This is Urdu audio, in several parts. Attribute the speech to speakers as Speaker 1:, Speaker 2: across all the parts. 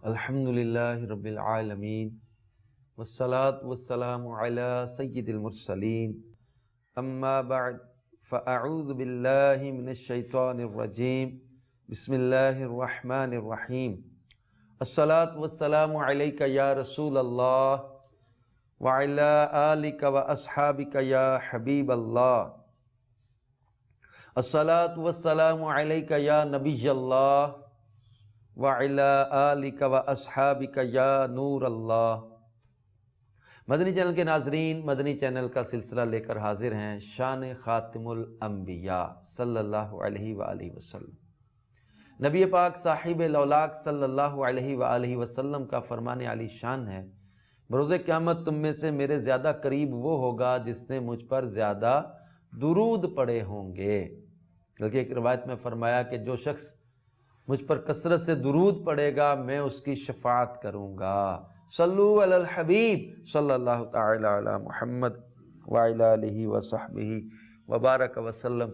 Speaker 1: الحمدللہ رب العالمین والصلاة والسلام علی سید المرسلین اما بعد فاعوذ باللہ من الشیطان الرجیم بسم اللہ الرحمن الرحیم الصلاة والسلام علیک یا رسول اللہ وعلی آلک واصحابک یا حبیب اللہ الصلاة والسلام علیک یا نبی اللہ وَعِلَىٰ آلِكَ وَأَصْحَابِكَ يَا نُورَ اللَّهِ۔ مدنی چینل کے ناظرین، مدنی چینل کا سلسلہ لے کر حاضر ہیں شان خاتم الانبیاء صلی اللہ علیہ وآلہ وسلم۔ نبی پاک صاحب لولاک صلی اللہ علیہ وآلہ وسلم کا فرمان علی شان ہے، بروز قیامت تم میں سے میرے زیادہ قریب وہ ہوگا جس نے مجھ پر زیادہ درود پڑے ہوں گے۔ بلکہ ایک روایت میں فرمایا کہ جو شخص مجھ پر کثرت سے درود پڑے گا میں اس کی شفاعت کروں گا۔ صلو علی الحبیب صلی اللہ تعالی علی محمد وعلی آلہ وصحبہ وبارک وسلم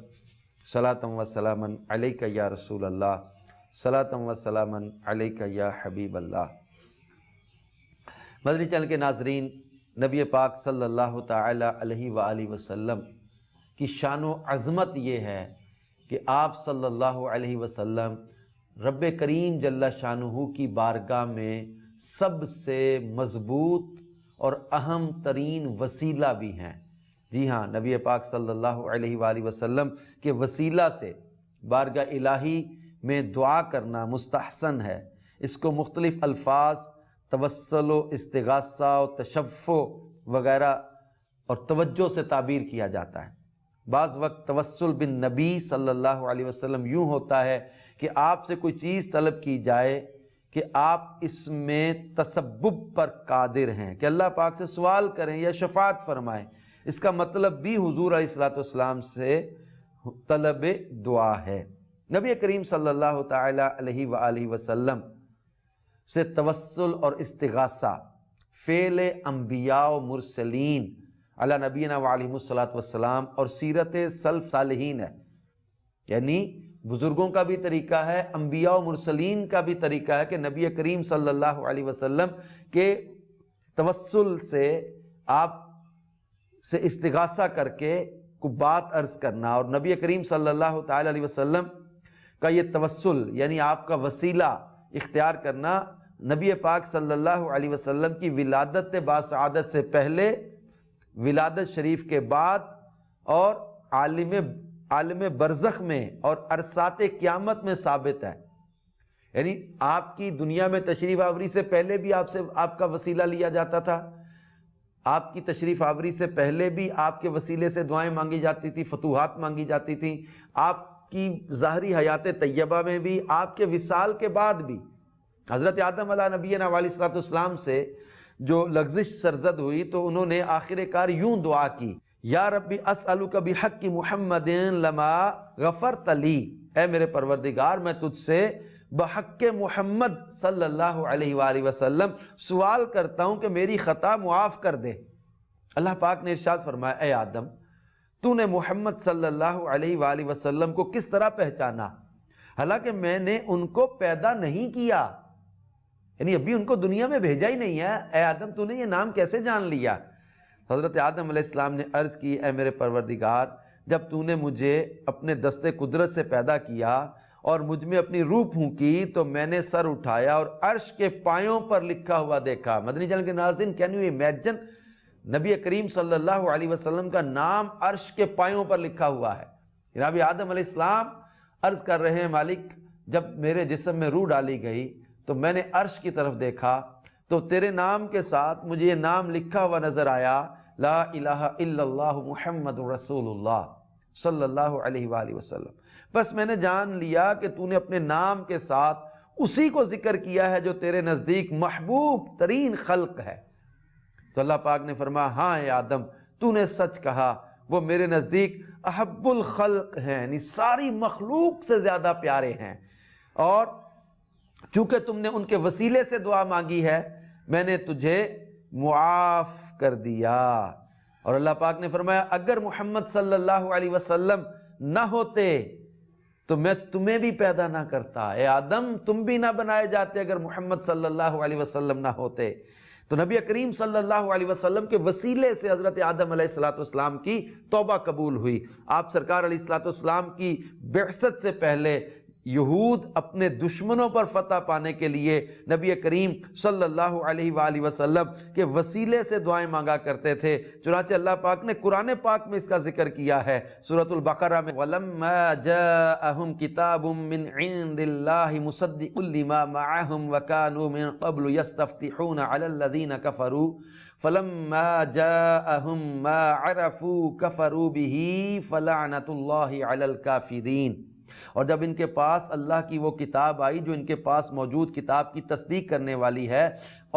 Speaker 1: صلاۃ و سلاما علیک یا رسول اللہ، صلاۃ و سلاما علیک یا حبیب اللہ۔ مدنی چینل کے ناظرین، نبی پاک صلی اللہ تعالی علیہ وآلہ وسلم کی شان و عظمت یہ ہے کہ آپ صلی اللہ علیہ وسلم رب کریم جل شانہ کی بارگاہ میں سب سے مضبوط اور اہم ترین وسیلہ بھی ہیں۔ جی ہاں، نبی پاک صلی اللہ علیہ وآلہ وسلم کے وسیلہ سے بارگاہ الہی میں دعا کرنا مستحسن ہے۔ اس کو مختلف الفاظ توسل و استغاثہ و تشفع وغیرہ اور توجہ سے تعبیر کیا جاتا ہے۔ بعض وقت توسل بن نبی صلی اللہ علیہ وسلم یوں ہوتا ہے کہ آپ سے کوئی چیز طلب کی جائے کہ آپ اس میں تسبب پر قادر ہیں کہ اللہ پاک سے سوال کریں یا شفاعت فرمائیں۔ اس کا مطلب بھی حضور علیہ السلام سے طلب دعا ہے۔ نبی کریم صلی اللہ تعالی علیہ وآلہ وسلم سے توسل اور استغاثہ فعل انبیاء و مرسلین علی نبینا وعلیہ الصلاۃ والسلام اور سیرت سلف صالحین ہے، یعنی بزرگوں کا بھی طریقہ ہے، انبیاء و مرسلین کا بھی طریقہ ہے کہ نبی کریم صلی اللہ علیہ وسلم کے توسل سے آپ سے استغاثہ کر کے کوئی بات عرض کرنا، اور نبی کریم صلی اللہ تعالی علیہ وسلم کا یہ توسل یعنی آپ کا وسیلہ اختیار کرنا نبی پاک صلی اللہ علیہ وسلم کی ولادت باسعادت سے پہلے، ولادت شریف کے بعد اور عالم برزخ میں اور عرصات قیامت میں ثابت ہے۔ یعنی آپ کی دنیا میں تشریف آوری سے پہلے بھی آپ کا وسیلہ لیا جاتا تھا، آپ کی تشریف آوری سے پہلے بھی آپ کے وسیلے سے دعائیں مانگی جاتی تھی، فتوحات مانگی جاتی تھیں، آپ کی ظاہری حیات طیبہ میں بھی، آپ کے وصال کے بعد بھی۔ حضرت آدم علیہ نبینا علیہ السلام سے جو لغزش سرزد ہوئی تو انہوں نے آخر کار یوں دعا کی، یا ربی اسألک بحق محمد لما غفرت لی، اے میرے پروردگار میں تجھ سے بحق محمد صلی اللہ علیہ وآلہ وسلم سوال کرتا ہوں کہ میری خطا معاف کر دے۔ اللہ پاک نے ارشاد فرمایا، اے آدم تو نے محمد صلی اللہ علیہ وآلہ وسلم کو کس طرح پہچانا، حالانکہ میں نے ان کو پیدا نہیں کیا، یعنی ابھی ان کو دنیا میں بھیجا ہی نہیں ہے، اے آدم تو نے یہ نام کیسے جان لیا؟ حضرت آدم علیہ السلام نے عرض کی، اے میرے پروردگار جب تو نے مجھے اپنے دست قدرت سے پیدا کیا اور مجھ میں اپنی روح پھونکی تو میں نے سر اٹھایا اور عرش کے پایوں پر لکھا ہوا دیکھا۔ مدنی چینل کے ناظرین، کین یو امیجن، نبی کریم صلی اللہ علیہ وسلم کا نام عرش کے پایوں پر لکھا ہوا ہے۔ جناب آدم علیہ السلام عرض کر رہے ہیں، مالک جب میرے جسم میں روح ڈالی گئی تو میں نے عرش کی طرف دیکھا تو تیرے نام کے ساتھ مجھے یہ نام لکھا ہوا نظر آیا، لا الہ الا اللہ محمد رسول اللہ صلی اللہ علیہ وآلہ وسلم۔ بس میں نے جان لیا کہ تو نے اپنے نام کے ساتھ اسی کو ذکر کیا ہے جو تیرے نزدیک محبوب ترین خلق ہے۔ تو اللہ پاک نے فرمایا، ہاں اے آدم تو نے سچ کہا، وہ میرے نزدیک احب الخلق ہیں، یعنی ساری مخلوق سے زیادہ پیارے ہیں، اور چونکہ تم نے ان کے وسیلے سے دعا مانگی ہے میں نے تجھے معاف کر دیا۔ اور اللہ پاک نے فرمایا، اگر محمد صلی اللہ علیہ وسلم نہ ہوتے تو میں تمہیں بھی پیدا نہ کرتا، اے آدم تم بھی نہ بنائے جاتے اگر محمد صلی اللہ علیہ وسلم نہ ہوتے۔ تو نبی کریم صلی اللہ علیہ وسلم کے وسیلے سے حضرت آدم علیہ السلام کی توبہ قبول ہوئی۔ آپ سرکار علیہ السلام کی بعثت سے پہلے یہود اپنے دشمنوں پر فتح پانے کے لیے نبی کریم صلی اللہ علیہ وآلہ وسلم کے وسیلے سے دعائیں مانگا کرتے تھے، چنانچہ اللہ پاک نے قرآن پاک میں اس کا ذکر کیا ہے۔ سورۃ البقرہ میں وَلَمَّا جَاءَهُمْ كِتَابٌ مِّنْ عِندِ اللَّهِ مُصَدِّقٌ لِّمَا مَعَهُمْ وَكَانُوا مِن قَبْلُ يَسْتَفْتِحُونَ عَلَى الَّذِينَ كَفَرُوا فَلَمَّا جَاءَهُم مَّا عَرَفُوا كَفَرُوا بِهِ فَلَعْنَةُ اللَّهِ عَلَى الْكَافِرِينَ۔ اور جب ان کے پاس اللہ کی وہ کتاب آئی جو ان کے پاس موجود کتاب کی تصدیق کرنے والی ہے،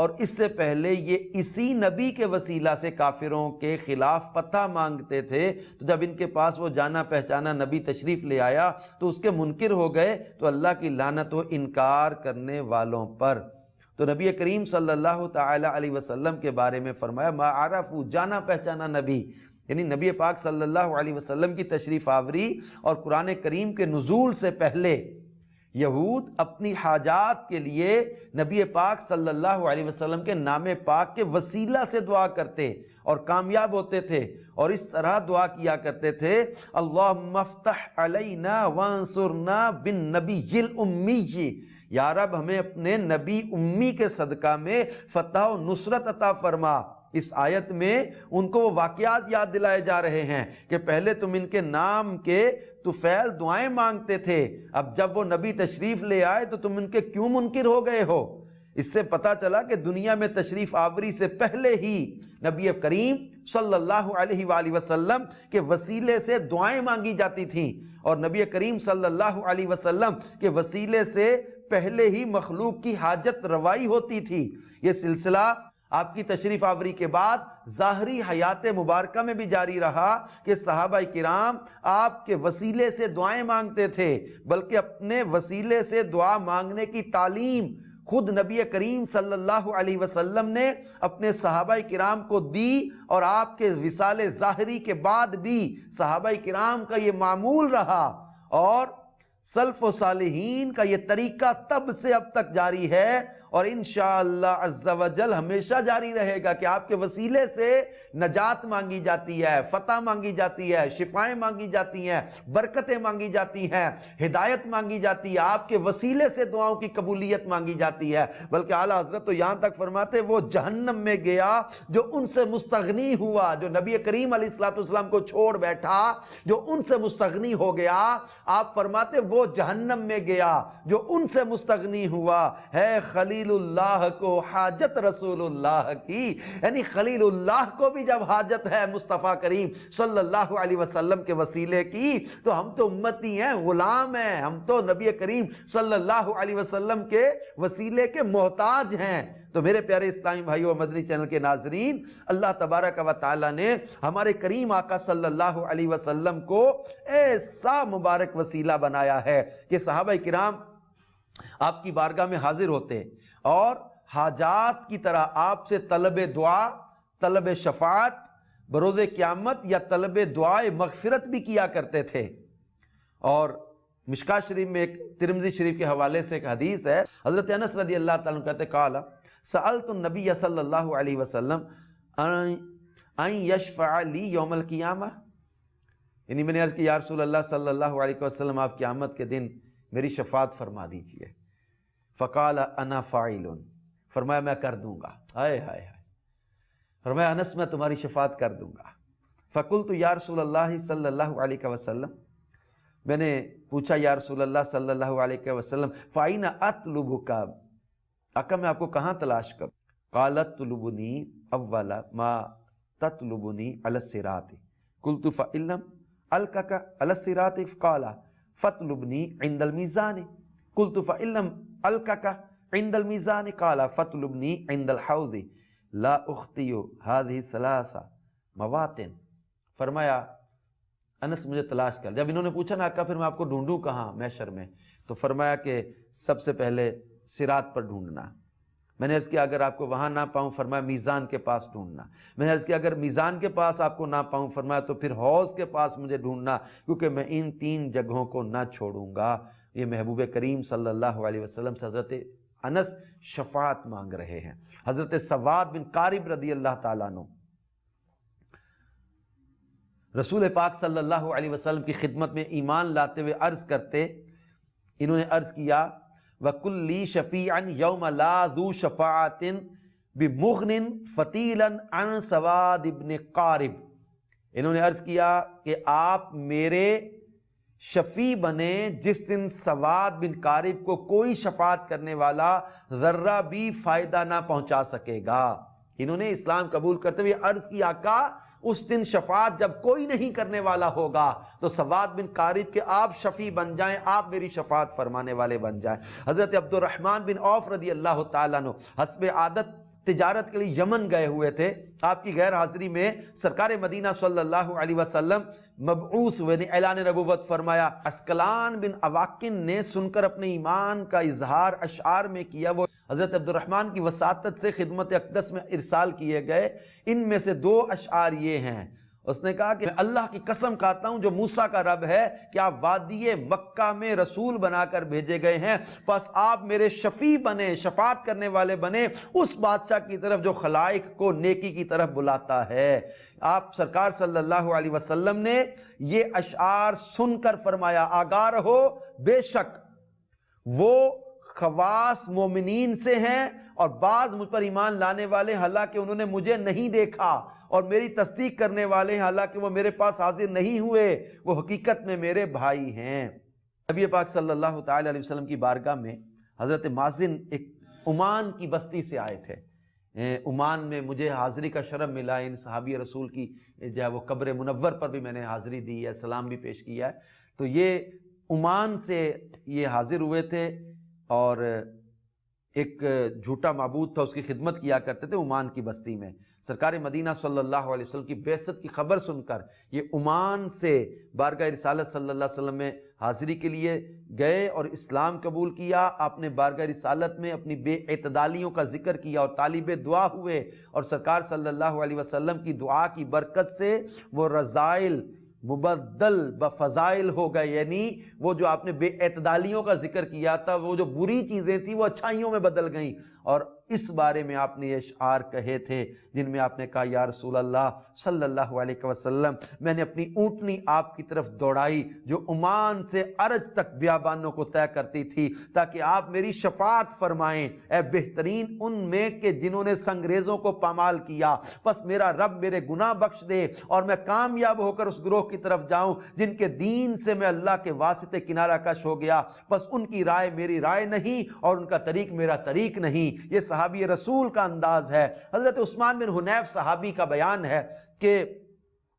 Speaker 1: اور اس سے پہلے یہ اسی نبی کے وسیلہ سے کافروں کے خلاف فتح مانگتے تھے، تو جب ان کے پاس وہ جانا پہچانا نبی تشریف لے آیا تو اس کے منکر ہو گئے، تو اللہ کی لعنت ہو انکار کرنے والوں پر۔ تو نبی کریم صلی اللہ تعالی علیہ وسلم کے بارے میں فرمایا ما عرفو، جانا پہچانا نبی، یعنی نبی پاک صلی اللہ علیہ وسلم کی تشریف آوری اور قرآن کریم کے نزول سے پہلے یہود اپنی حاجات کے لیے نبی پاک صلی اللہ علیہ وسلم کے نام پاک کے وسیلہ سے دعا کرتے اور کامیاب ہوتے تھے، اور اس طرح دعا کیا کرتے تھے اللہم افتح علینا وانصرنا بالنبی الامی، یا رب ہمیں اپنے نبی امی کے صدقہ میں فتح و نصرت عطا فرما۔ اس آیت میں ان کو وہ واقعات یاد دلائے جا رہے ہیں کہ پہلے تم ان کے نام کے طفیل دعائیں مانگتے تھے، اب جب وہ نبی تشریف لے آئے تو تم ان کے کیوں منکر ہو گئے ہو؟ اس سے پتہ چلا کہ دنیا میں تشریف آوری سے پہلے ہی نبی کریم صلی اللہ علیہ وآلہ وسلم کے وسیلے سے دعائیں مانگی جاتی تھیں، اور نبی کریم صلی اللہ علیہ وسلم کے وسیلے سے پہلے ہی مخلوق کی حاجت روائی ہوتی تھی۔ یہ سلسلہ آپ کی تشریف آوری کے بعد ظاہری حیات مبارکہ میں بھی جاری رہا کہ صحابہ کرام آپ کے وسیلے سے دعائیں مانگتے تھے، بلکہ اپنے وسیلے سے دعا مانگنے کی تعلیم خود نبی کریم صلی اللہ علیہ وسلم نے اپنے صحابہ کرام کو دی، اور آپ کے وصال ظاہری کے بعد بھی صحابہ کرام کا یہ معمول رہا، اور سلف و صالحین کا یہ طریقہ تب سے اب تک جاری ہے، اور انشاءاللہ عز و جل ہمیشہ جاری رہے گا کہ آپ کے وسیلے سے نجات مانگی جاتی ہے، فتح مانگی جاتی ہے، شفائیں مانگی جاتی ہیں، برکتیں مانگی جاتی ہیں، ہدایت مانگی جاتی ہے، آپ کے وسیلے سے دعاؤں کی قبولیت مانگی جاتی ہے۔ بلکہ اعلیٰ حضرت تو یہاں تک فرماتے وہ جہنم میں گیا جو ان سے مستغنی ہوا، جو نبی کریم علیہ السلام کو چھوڑ بیٹھا، جو ان سے مستغنی ہو گیا، آپ فرماتے وہ جہنم میں گیا جو ان سے مستغنی ہوا ہے خلیل اللہ کو حاجت رسول اللہ کی، یعنی خلیل اللہ کو بھی جب حاجت ہے مصطفیٰ کریم صلی اللہ علیہ وسلم کے وسیلے کی، تو ہم تو امتی ہیں، غلام ہیں، ہم تو نبی کریم صلی اللہ علیہ وسلم کے وسیلے کے محتاج ہیں۔ تو میرے پیارے اسلامی بھائیو اور مدنی چینل کے ناظرین، اللہ تبارک و تعالی نے ہمارے کریم آقا صلی اللہ علیہ وسلم کو ایسا مبارک وسیلہ بنایا ہے کہ صحابہ کرام آپ کی بارگاہ میں حاضر ہوتے اور حاجات کی طرح آپ سے طلب دعا، طلب شفاعت بروز قیامت یا طلب دعائے مغفرت بھی کیا کرتے تھے۔ اور مشکاۃ شریف میں ایک ترمذی شریف کے حوالے سے ایک حدیث ہے، حضرت انس رضی اللہ تعالیٰ عنہ کہتے قال سألت النبی صلی اللہ علیہ وسلم ان یشفع لی یوم القیامہ، یعنی میں نے عرض کی یا رسول اللہ صلی اللہ علیہ وسلم آپ قیامت کے دن میری شفاعت فرما دیجئے۔ فقال انا فاعل، فرمایا میں کر دوں گا، ہائے ہائے ہائے، فرمایا انس میں تمہاری شفاعت کر دوں گا۔ فقلت یا رسول اللہ صلی اللہ علیہ وسلم، میں نے پوچھا یا رسول اللہ صلی اللہ علیہ وسلم فَأَيْنَ أَطْلُبُكَ، آقا میں آپ کو کہاں تلاش کروں؟ قال اطلبنی اول ما تطلبنی علی الصراط، قلت فإن لم ألقك على الصراط قال فاطلبنی عند المیزان، قلت فإن لم ألقك عند المیزان قال فاطلبنی عند الحوض لا اخطئ هذه ثلاث مواطن۔ فرمایا انس مجھے تلاش کر، جب انہوں نے پوچھا نا آقا پھر میں آپ کو ڈھونڈوں کہاں محشر میں، تو فرمایا کہ سب سے پہلے صراط پر ڈھونڈنا، میں نے عرض کیا اگر آپ کو وہاں نہ پاؤں، فرمایا میزان کے پاس ڈھونڈنا۔ میں نے عرض کیا اگر میزان کے پاس آپ کو نہ پاؤں، فرمایا تو پھر حوض کے پاس مجھے ڈھونڈنا، کیونکہ میں ان 3 جگہوں کو نہ چھوڑوں گا۔ یہ محبوب کریم صلی اللہ علیہ وسلم سے حضرت انس شفاعت مانگ رہے ہیں۔ حضرت سواد بن قارب رضی اللہ تعالیٰ عنہ رسول پاک صلی اللہ علیہ وسلم کی خدمت میں ایمان لاتے ہوئے عرض کرتے، انہوں نے عرض کیا وَقُلْ لِي شَفِيعًا يَوْمَ لَا ذُو شَفَاعَةٍ بِمُغْنٍ فَتِيلًا عَنْ سَوَادِ بْنِ قَارِب۔ انہوں نے عرض کیا کہ آپ میرے شفیع بنے جس دن سواد بن قارب کو کوئی شفاعت کرنے والا ذرہ بھی فائدہ نہ پہنچا سکے گا۔ انہوں نے اسلام قبول کرتے ہوئے عرض کی آقا اس دن شفاعت جب کوئی نہیں کرنے والا ہوگا تو سواد بن قارب کے آپ شفیع بن جائیں، آپ میری شفاعت فرمانے والے بن جائیں۔ حضرت عبد الرحمن بن عوف رضی اللہ تعالیٰ عنہ حسب عادت تجارت کے لیے یمن گئے ہوئے تھے۔ آپ کی غیر حاضری میں سرکار مدینہ صلی اللہ علیہ وسلم مبعوث ہوئے نے اعلان نبوت فرمایا۔ اسکلان بن اواکن نے سن کر اپنے ایمان کا اظہار اشعار میں کیا، وہ حضرت عبد الرحمن کی وساطت سے خدمت اقدس میں ارسال کیے گئے۔ ان میں سے 2 اشعار یہ ہیں، اس نے کہا کہ میں اللہ کی قسم کھاتا ہوں جو موسیٰ کا رب ہے کہ آپ وادی مکہ میں رسول بنا کر بھیجے گئے ہیں، پس آپ میرے شفیع بنے، شفاعت کرنے والے بنے اس بادشاہ کی طرف جو خلائق کو نیکی کی طرف بلاتا ہے۔ آپ سرکار صلی اللہ علیہ وسلم نے یہ اشعار سن کر فرمایا آگاہ رہو، بے شک وہ خواص مومنین سے ہیں اور بعض مجھ پر ایمان لانے والے حالانکہ انہوں نے مجھے نہیں دیکھا، اور میری تصدیق کرنے والے حالانکہ وہ میرے پاس حاضر نہیں ہوئے، وہ حقیقت میں میرے بھائی ہیں۔ نبی پاک صلی اللہ تعالی علیہ وسلم کی بارگاہ میں حضرت مازن ایک عمان کی بستی سے آئے تھے۔ عمان میں مجھے حاضری کا شرف ملا، ان صحابی رسول کی جو ہے وہ قبر منور پر بھی میں نے حاضری دی ہے، سلام بھی پیش کیا ہے۔ تو یہ عمان سے یہ حاضر ہوئے تھے اور ایک جھوٹا معبود تھا، اس کی خدمت کیا کرتے تھے عمان کی بستی میں۔ سرکار مدینہ صلی اللہ علیہ وسلم کی بعثت کی خبر سن کر یہ عمان سے بارگاہ رسالت صلی اللہ علیہ وسلم میں حاضری کے لیے گئے اور اسلام قبول کیا۔ آپ نے بارگاہ رسالت میں اپنی بے اعتدالیوں کا ذکر کیا اور طالب دعا ہوئے، اور سرکار صلی اللہ علیہ وسلم کی دعا کی برکت سے وہ رذائل مبدل بفضائل ہو گئے، یعنی وہ جو آپ نے بے اعتدالیوں کا ذکر کیا تھا، وہ جو بری چیزیں تھیں وہ اچھائیوں میں بدل گئیں۔ اور اس بارے میں آپ نے یہ اشعار کہے تھے جن میں آپ نے کہا یا رسول اللہ صلی اللہ علیہ وسلم، میں نے اپنی اونٹنی آپ کی طرف دوڑائی جو عمان سے عرج تک بیابانوں کو طے کرتی تھی تاکہ آپ میری شفاعت فرمائیں، اے بہترین ان میں کہ جنہوں نے سنگریزوں کو پامال کیا، پس میرا رب میرے گناہ بخش دے اور میں کامیاب ہو کر اس گروہ کی طرف جاؤں جن کے دین سے میں اللہ کے واسطے کنارہ کش ہو گیا، بس ان کی رائے میری رائے نہیں اور ان کا طریق میرا طریق نہیں۔ یہ صحابی رسول کا انداز ہے۔ حضرت عثمان بن حنیف صحابی کا بیان ہے کہ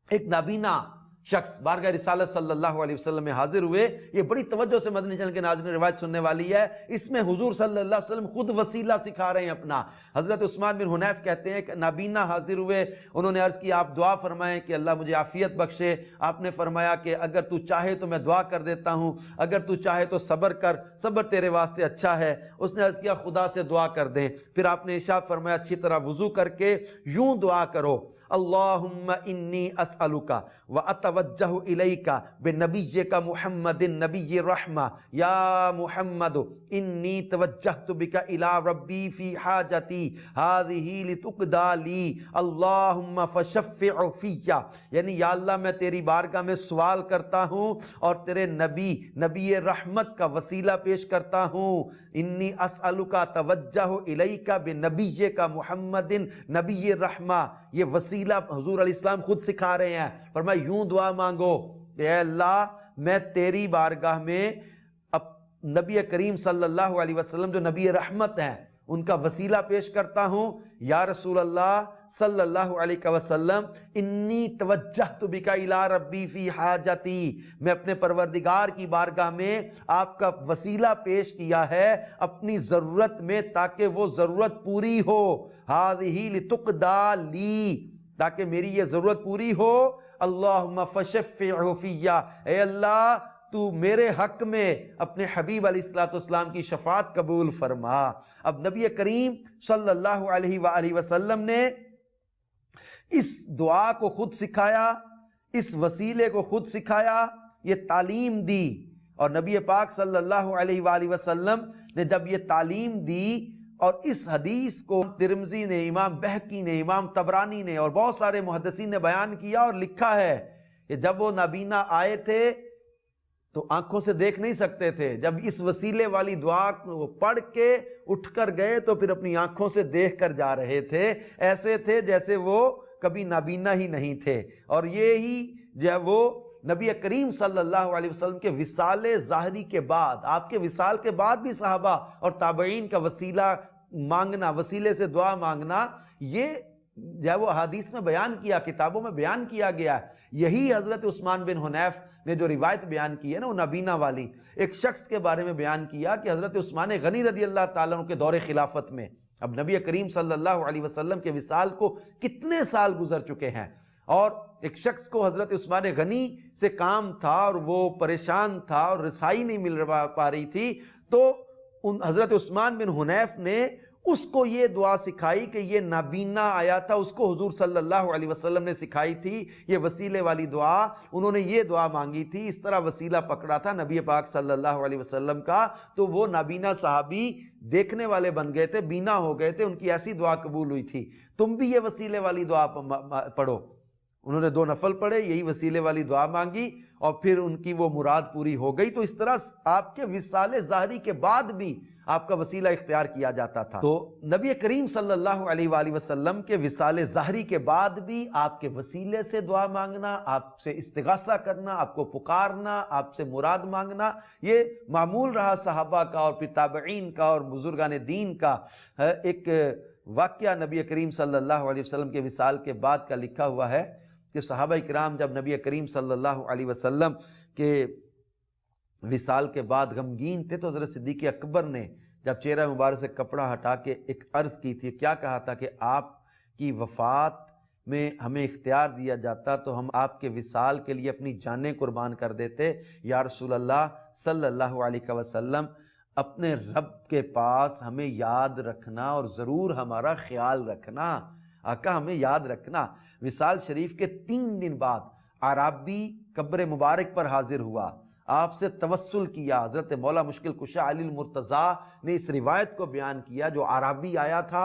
Speaker 1: ایک نابینا شخص بارگاہ رسالت صلی اللہ علیہ وسلم میں حاضر ہوئے۔ یہ بڑی توجہ سے مدنی چینل کے ناظرین روایت سننے والی ہے، اس میں حضور صلی اللہ علیہ وسلم خود وسیلہ سکھا رہے ہیں اپنا۔ حضرت عثمان بن حنیف کہتے ہیں کہ نابینا حاضر ہوئے، انہوں نے عرض کی آپ دعا فرمائیں کہ اللہ مجھے عافیت بخشے۔ آپ نے فرمایا کہ اگر تو چاہے تو میں دعا کر دیتا ہوں، اگر تو چاہے تو صبر کر، صبر تیرے واسطے اچھا ہے۔ اس نے عرض کیا خدا سے دعا کر دیں۔ پھر آپ نے ارشاد فرمایا اچھی طرح وضو کر کے یوں دعا کرو، اللہم انی اسألک واتوجہ الیک بنبیک محمد نبی الرحمہ یا محمد انی توجہت بک الی ربی فی حاجتی ہذہ لتقضی لی اللہم فشفع فی، یعنی یا اللہ میں تیری بارگاہ میں سوال کرتا ہوں اور تیرے نبی رحمت کا وسیلہ پیش کرتا ہوں۔ انی اسألک توجہ الیک بنبیک محمد نبی الرحمہ، یہ وسیلہ حضور علیہ السلام خود سکھا رہے ہیں۔ فرمایا یوں دعا مانگو کہ اے اللہ میں تیری بارگاہ میں نبی کریم صلی اللہ علیہ وسلم جو نبی رحمت ہیں ان کا وسیلہ پیش کرتا ہوں۔ یا رسول اللہ صلی اللہ علیہ وسلم انی توجہت بک الی ربی فی حاجتی، میں اپنے پروردگار کی بارگاہ میں آپ کا وسیلہ پیش کیا ہے اپنی ضرورت میں تاکہ وہ ضرورت پوری ہو، ہذہ لتقضی لی، تاکہ میری یہ ضرورت پوری ہو۔ اللہم فشفع فی، اے اللہ تو میرے حق میں اپنے حبیب علیہ الصلوۃ والسلام کی شفاعت قبول فرما۔ اب نبی کریم صلی اللہ علیہ وآلہ وسلم نے اس دعا کو خود سکھایا، اس وسیلے کو خود سکھایا، یہ تعلیم دی، اور نبی پاک صلی اللہ علیہ وآلہ وسلم نے جب یہ تعلیم دی، اور اس حدیث کو ترمذی نے، امام بہقی نے، امام طبرانی نے اور بہت سارے محدثین نے بیان کیا اور لکھا ہے کہ جب وہ نابینا آئے تھے تو آنکھوں سے دیکھ نہیں سکتے تھے، جب اس وسیلے والی دعا کو پڑھ کے اٹھ کر گئے تو پھر اپنی آنکھوں سے دیکھ کر جا رہے تھے، ایسے تھے جیسے وہ کبھی نابینا ہی نہیں تھے۔ اور یہی جب وہ نبی کریم صلی اللہ علیہ وسلم کے وصال ظاہری کے بعد، آپ کے وصال کے بعد بھی صحابہ اور تابعین کا وسیلہ مانگنا، وسیلے سے دعا مانگنا، یہ جب وہ حدیث میں بیان کیا، کتابوں میں بیان کیا گیا ہے۔ یہی حضرت عثمان بن حنیف نے جو روایت بیان کی ہے نا، وہ نابینا والی، ایک شخص کے بارے میں بیان کیا کہ حضرت عثمان غنی رضی اللہ تعالیٰ عنہ کے دور خلافت میں، اب نبی کریم صلی اللہ علیہ وسلم کے وصال کو کتنے سال گزر چکے ہیں، اور ایک شخص کو حضرت عثمان غنی سے کام تھا اور وہ پریشان تھا اور رسائی نہیں مل پا رہی تھی، تو حضرت عثمان بن حنیف نے اس کو یہ دعا سکھائی کہ یہ نابینا آیا تھا، اس کو حضور صلی اللہ علیہ وسلم نے سکھائی تھی یہ وسیلے والی دعا، انہوں نے یہ دعا مانگی تھی، اس طرح وسیلہ پکڑا تھا نبی پاک صلی اللہ علیہ وسلم کا، تو وہ نابینا صحابی دیکھنے والے بن گئے تھے، بینا ہو گئے تھے، ان کی ایسی دعا قبول ہوئی تھی۔ تم بھی یہ وسیلے والی دعا پڑھو۔ انہوں نے 2 نفل پڑھے، یہی وسیلے والی دعا مانگی، اور پھر ان کی وہ مراد پوری ہو گئی۔ تو اس طرح آپ کے وصال ظاہری کے بعد بھی آپ کا وسیلہ اختیار کیا جاتا تھا۔ تو نبی کریم صلی اللہ علیہ وآلہ وسلم کے وصال ظاہری کے بعد بھی آپ کے وسیلے سے دعا مانگنا، آپ سے استغاثہ کرنا، آپ کو پکارنا، آپ سے مراد مانگنا، یہ معمول رہا صحابہ کا اور پھر تابعین کا اور بزرگان دین کا۔ ایک واقعہ نبی کریم صلی اللہ علیہ وسلم کے وصال کے بعد کا لکھا ہوا ہے کہ صحابہ کرام جب نبی کریم صلی اللہ علیہ وسلم کے وصال کے بعد غمگین تھے، تو حضرت صدیق اکبر نے جب چہرہ مبارک سے کپڑا ہٹا کے ایک عرض کی تھی، کیا کہا تھا کہ آپ کی وفات میں ہمیں اختیار دیا جاتا تو ہم آپ کے وصال کے لیے اپنی جانیں قربان کر دیتے۔ یا رسول اللہ صلی اللہ علیہ وسلم، اپنے رب کے پاس ہمیں یاد رکھنا اور ضرور ہمارا خیال رکھنا، آقا ہمیں یاد رکھنا۔ وصال شریف کے 3 دن بعد اعرابی قبر مبارک پر حاضر ہوا، آپ سے توسل کیا۔ حضرت مولا مشکل کشا علی المرتضیٰ نے اس روایت کو بیان کیا، جو اعرابی آیا تھا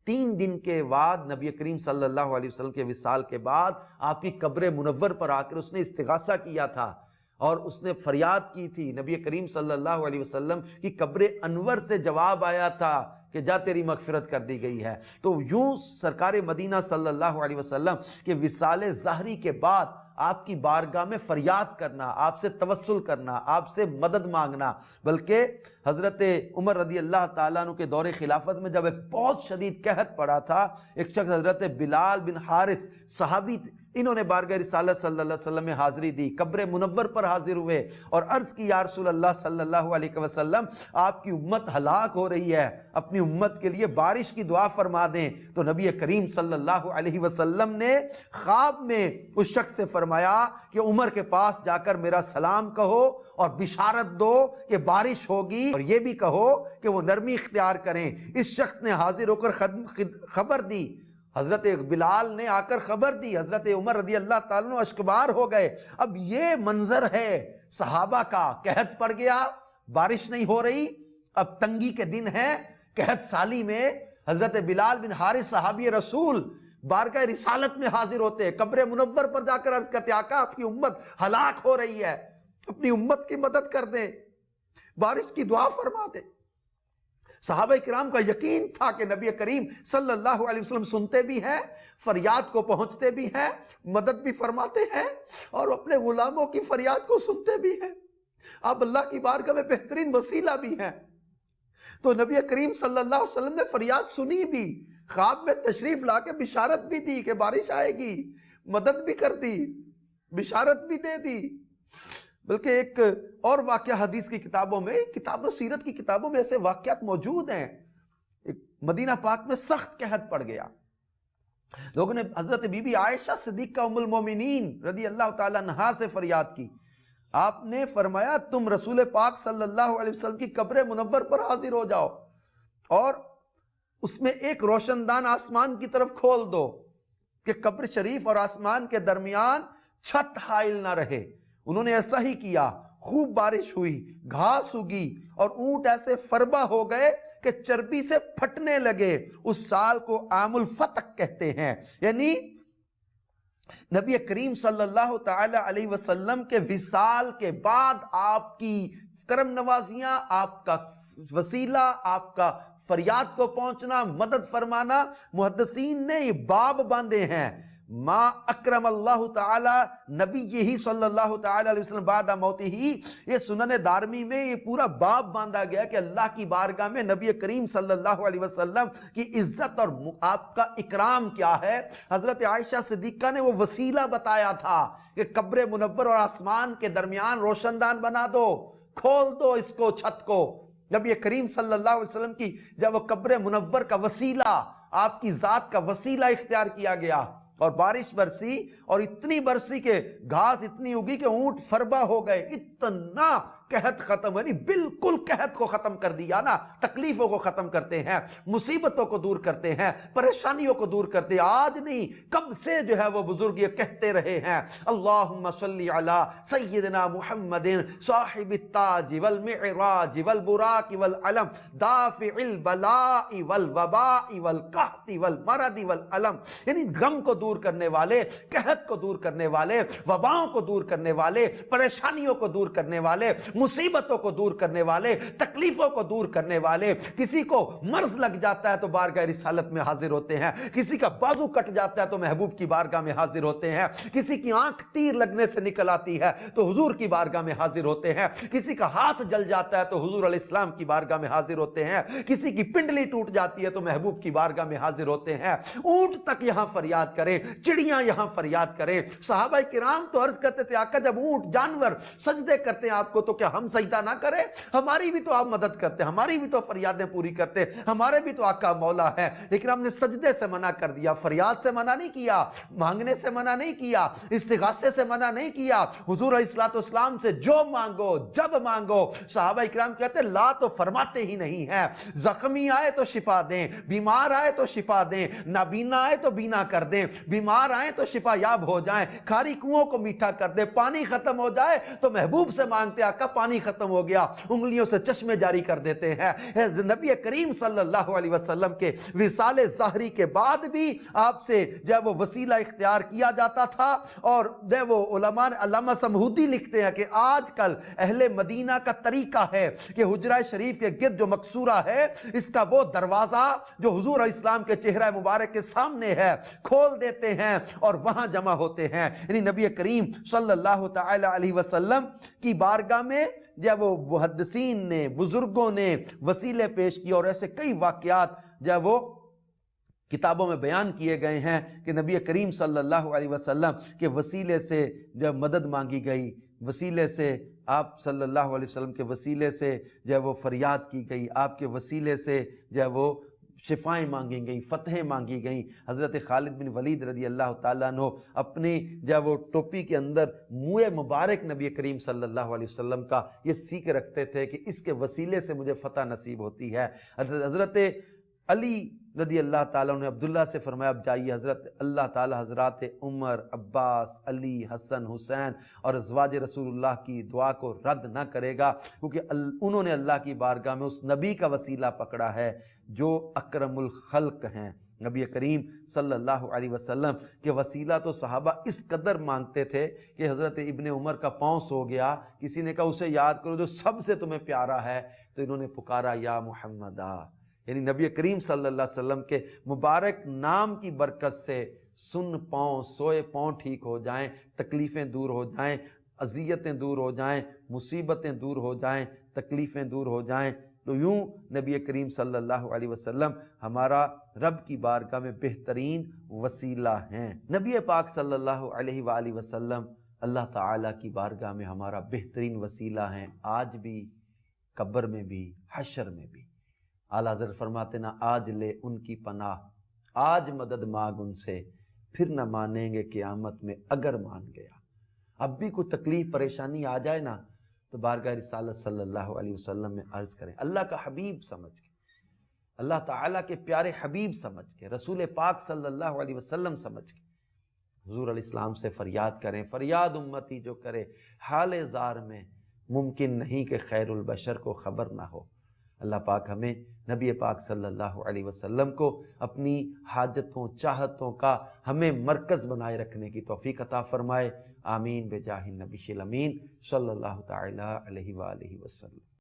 Speaker 1: 3 دن کے بعد نبی کریم صلی اللہ علیہ وسلم کے وصال کے بعد آپ کی قبر منور پر آ کر اس نے استغاثہ کیا تھا اور اس نے فریاد کی تھی۔ نبی کریم صلی اللہ علیہ وسلم کی قبر انور سے جواب آیا تھا کہ جا تیری مغفرت کر دی گئی ہے۔ تو یوں سرکار مدینہ صلی اللہ علیہ وسلم کے وصال ظاہری کے بعد آپ کی بارگاہ میں فریاد کرنا، آپ سے توسل کرنا، آپ سے مدد مانگنا، بلکہ حضرت عمر رضی اللہ تعالیٰ عنہ کے دور خلافت میں جب ایک بہت شدید قحط پڑا تھا، ایک شخص حضرت بلال بن حارث صحابی، انہوں نے بارگاہ رسالت صلی اللہ علیہ وسلم میں حاضری دی، قبر منور پر حاضر ہوئے اور عرض کی، یا رسول اللہ صلی اللہ علیہ وسلم، آپ کی امت ہلاک ہو رہی ہے، اپنی امت کے لیے بارش کی دعا فرما دیں۔ تو نبی کریم صلی اللہ علیہ وسلم نے خواب میں اس شخص سے فرمایا کہ عمر کے پاس جا کر میرا سلام کہو اور بشارت دو کہ بارش ہوگی، اور یہ بھی کہو کہ وہ نرمی اختیار کریں۔ اس شخص نے حاضر ہو کر خبر دی، حضرت بلال نے آ کر خبر دی، حضرت عمر رضی اللہ تعالیٰ عنہ اشکبار ہو گئے۔ اب یہ منظر ہے صحابہ کا، قحط پڑ گیا، بارش نہیں ہو رہی، اب تنگی کے دن ہیں، قحط سالی میں حضرت بلال بن حارث صحابی رسول بارگاہ رسالت میں حاضر ہوتے، قبر منور پر جا کر عرض کرتے، آقا آپ کی امت ہلاک ہو رہی ہے، اپنی امت کی مدد کر دیں، بارش کی دعا فرما دیں۔ صحابہ کرام کا یقین تھا کہ نبی کریم صلی اللہ علیہ وسلم سنتے بھی ہیں، فریاد کو پہنچتے بھی ہیں، مدد بھی فرماتے ہیں، اور اپنے غلاموں کی فریاد کو سنتے بھی ہیں، آپ اللہ کی بارگاہ میں بہترین وسیلہ بھی ہیں۔ تو نبی کریم صلی اللہ علیہ وسلم نے فریاد سنی بھی، خواب میں تشریف لا کے بشارت بھی دی کہ بارش آئے گی، مدد بھی کر دی، بشارت بھی دے دی۔ بلکہ ایک اور واقعہ حدیث کی کتابوں میں، کتاب سیرت کی کتابوں میں ایسے واقعات موجود ہیں۔ مدینہ پاک میں سخت قحط پڑ گیا، لوگوں نے حضرت بی بی عائشہ صدیقہ ام المومنین رضی اللہ تعالیٰ عنہا سے فریاد کی، آپ نے فرمایا تم رسول پاک صلی اللہ علیہ وسلم کی قبر منور پر حاضر ہو جاؤ اور اس میں ایک روشن دان آسمان کی طرف کھول دو کہ قبر شریف اور آسمان کے درمیان چھت حائل نہ رہے۔ انہوں نے ایسا ہی کیا، خوب بارش ہوئی، گھاس اگی اور اونٹ ایسے فربا ہو گئے کہ چربی سے پھٹنے لگے۔ اس سال کو عام الفتق کہتے ہیں، یعنی نبی کریم صلی اللہ تعالی علیہ وسلم کے وصال کے بعد آپ کی کرم نوازیاں، آپ کا وسیلہ، آپ کا فریاد کو پہنچنا، مدد فرمانا، محدثین نے یہ باب باندھے ہیں۔ ما اکرم اللہ تعالی نبی یہی صلی اللہ تعالی علیہ وسلم بعد موت ہی، یہ سنن دارمی میں یہ پورا باب باندھا گیا کہ اللہ کی بارگاہ میں نبی کریم صلی اللہ علیہ وسلم کی عزت اور آپ کا اکرام کیا ہے۔ حضرت عائشہ صدیقہ نے وہ وسیلہ بتایا تھا کہ قبر منور اور آسمان کے درمیان روشن دان بنا دو، کھول دو اس کو، چھت کو۔ نبی کریم صلی اللہ علیہ وسلم کی جب وہ قبر منور کا وسیلہ، آپ کی ذات کا وسیلہ اختیار کیا گیا اور بارش برسی، اور اتنی برسی کہ گھاس اتنی اگی کہ اونٹ فربا ہو گئے، اتنا قحط ختم، یعنی بالکل قحط کو ختم کر دیا نا۔ تکلیفوں کو ختم کرتے ہیں، مصیبتوں کو دور کرتے ہیں، پریشانیوں کو دور کرتے ہیں۔ آج نہیں، کب سے جو ہے وہ بزرگ یہ کہتے رہے ہیں، اللہم صلی علی سیدنا محمد صاحب التاج والمعراج والبراق والعلم دافع البلاء والوباء والقحط والمرض والعلم، یعنی غم کو دور کرنے والے، قحط کو دور کرنے والے، وباؤں کو دور کرنے والے، پریشانیوں کو دور کرنے والے، مصیبتوں کو دور کرنے والے، تکلیفوں کو دور کرنے والے۔ کسی کو مرض لگ جاتا ہے تو بارگاہ رسالت میں حاضر ہوتے ہیں، کسی کا بازو کٹ جاتا ہے تو محبوب کی بارگاہ میں حاضر ہوتے ہیں، کسی کی آنکھ تیر لگنے سے نکل آتی ہے تو حضور کی بارگاہ میں حاضر ہوتے ہیں، کسی کا ہاتھ جل جاتا ہے تو حضور علیہ السلام کی بارگاہ میں حاضر ہوتے ہیں، کسی کی پنڈلی ٹوٹ جاتی ہے تو محبوب کی بارگاہ میں حاضر ہوتے ہیں۔ اونٹ تک یہاں فریاد کریں، چڑیاں یہاں فریاد کریں۔ صحابہ کرام تو عرض کرتے تھے آقا جب اونٹ جانور سجدے کرتے ہیں آپ کو تو کیا ہم سجدہ نہ کریں؟ ہماری بھی تو آپ مدد کرتے ہیں، ہماری بھی تو فریادیں پوری کرتے، ہمارے بھی تو آقا مولا ہے۔ لیکن ہم نے سجدے سے منع کر دیا، فریاد سے منع نہیں کیا، مانگنے سے منع نہیں کیا، استغاثے سے منع نہیں کیا۔ حضور علیہ الصلوۃ والسلام سے جو مانگو، جب مانگو۔ صحابہ کرام کہتے لا تو فرماتے ہی نہیں ہیں، زخمی آئے تو شفا دیں، بیمار آئے تو شفا دیں، نابینا آئے تو بینا کر دیں، بیمار آئے تو شفا یاب ہو جائیں، کھاری کنووں کو میٹھا کر دیں، پانی ختم ہو جائے تو محبوب سے مانگتے آقا پانی ختم ہو گیا، انگلیوں سے چشمے جاری کر دیتے ہیں۔ نبی کریم صلی اللہ علیہ وسلم کے وصال ظاہری کے بعد بھی آپ سے جب وہ وسیلہ اختیار کیا جاتا تھا، اور جب وہ علماء علامہ سمہودی لکھتے ہیں کہ آج کل اہل مدینہ کا طریقہ ہے کہ حجرہ شریف کے گرد جو مقصورہ ہے اس کا وہ دروازہ جو حضور علیہ السلام کے چہرہ مبارک کے سامنے ہے کھول دیتے ہیں اور وہاں جمع ہوتے ہیں۔ یعنی نبی کریم صلی اللہ تعالی علیہ وسلم کی بارگاہ میں جب وہ محدثین نے، بزرگوں نے وسیلے پیش کیے، اور ایسے کئی واقعات جب وہ کتابوں میں بیان کیے گئے ہیں کہ نبی کریم صلی اللہ علیہ وسلم کے وسیلے سے جب مدد مانگی گئی، وسیلے سے آپ صلی اللہ علیہ وسلم کے وسیلے سے جب وہ فریاد کی گئی، آپ کے وسیلے سے جب وہ شفائیں مانگی گئیں، فتحیں مانگی گئیں۔ حضرت خالد بن ولید رضی اللہ تعالیٰ عنہ اپنی جب وہ ٹوپی کے اندر منہ مبارک نبی کریم صلی اللہ علیہ وسلم کا یہ سیکھ رکھتے تھے کہ اس کے وسیلے سے مجھے فتح نصیب ہوتی ہے۔ حضرت علی رضی اللہ تعالیٰ نے عبداللہ سے فرمایا اب جائیے، حضرت اللہ تعالیٰ حضرات عمر، عباس، علی، حسن، حسین اور ازواج رسول اللہ کی دعا کو رد نہ کرے گا، کیونکہ انہوں نے اللہ کی بارگاہ میں اس نبی کا وسیلہ پکڑا ہے جو اکرم الخلق ہیں۔ نبی کریم صلی اللہ علیہ وسلم کے وسیلہ تو صحابہ اس قدر مانگتے تھے کہ حضرت ابن عمر کا پاؤں سو گیا، کسی نے کہا اسے یاد کرو جو سب سے تمہیں پیارا ہے، تو انہوں نے پکارا یا محمدہ، یعنی نبی کریم صلی اللہ علیہ وسلم کے مبارک نام کی برکت سے سن پاؤں، سوئے پاؤں ٹھیک ہو جائیں، تکلیفیں دور ہو جائیں، اذیتیں دور ہو جائیں، مصیبتیں دور ہو جائیں، تکلیفیں دور ہو جائیں۔ تو یوں نبی کریم صلی اللہ علیہ وسلم ہمارا رب کی بارگاہ میں بہترین وسیلہ ہیں۔ نبی پاک صلی اللہ علیہ وآلہ وسلم اللہ تعالیٰ کی بارگاہ میں ہمارا بہترین وسیلہ ہیں، آج بھی، قبر میں بھی، حشر میں بھی۔ اعلیٰ حضرت فرماتے نا آج لے ان کی پناہ، آج مدد مانگ ان سے، پھر نہ مانیں گے قیامت میں اگر مان گیا۔ اب بھی کوئی تکلیف پریشانی آ جائے نا تو بارگاہ رسالت صلی اللہ علیہ وسلم میں عرض کریں، اللہ کا حبیب سمجھ کے، اللہ تعالیٰ کے پیارے حبیب سمجھ کے، رسول پاک صلی اللہ علیہ وسلم سمجھ کے حضور علیہ السلام سے فریاد کریں۔ فریاد امتی جو کرے حال زار میں، ممکن نہیں کہ خیر البشر کو خبر نہ ہو۔ اللہ پاک ہمیں نبی پاک صلی اللہ علیہ وسلم کو اپنی حاجتوں چاہتوں کا ہمیں مرکز بنائے رکھنے کی توفیق عطا فرمائے۔ آمین بجاہ النبی الامین صلی اللہ تعالی علیہ وآلہ وسلم۔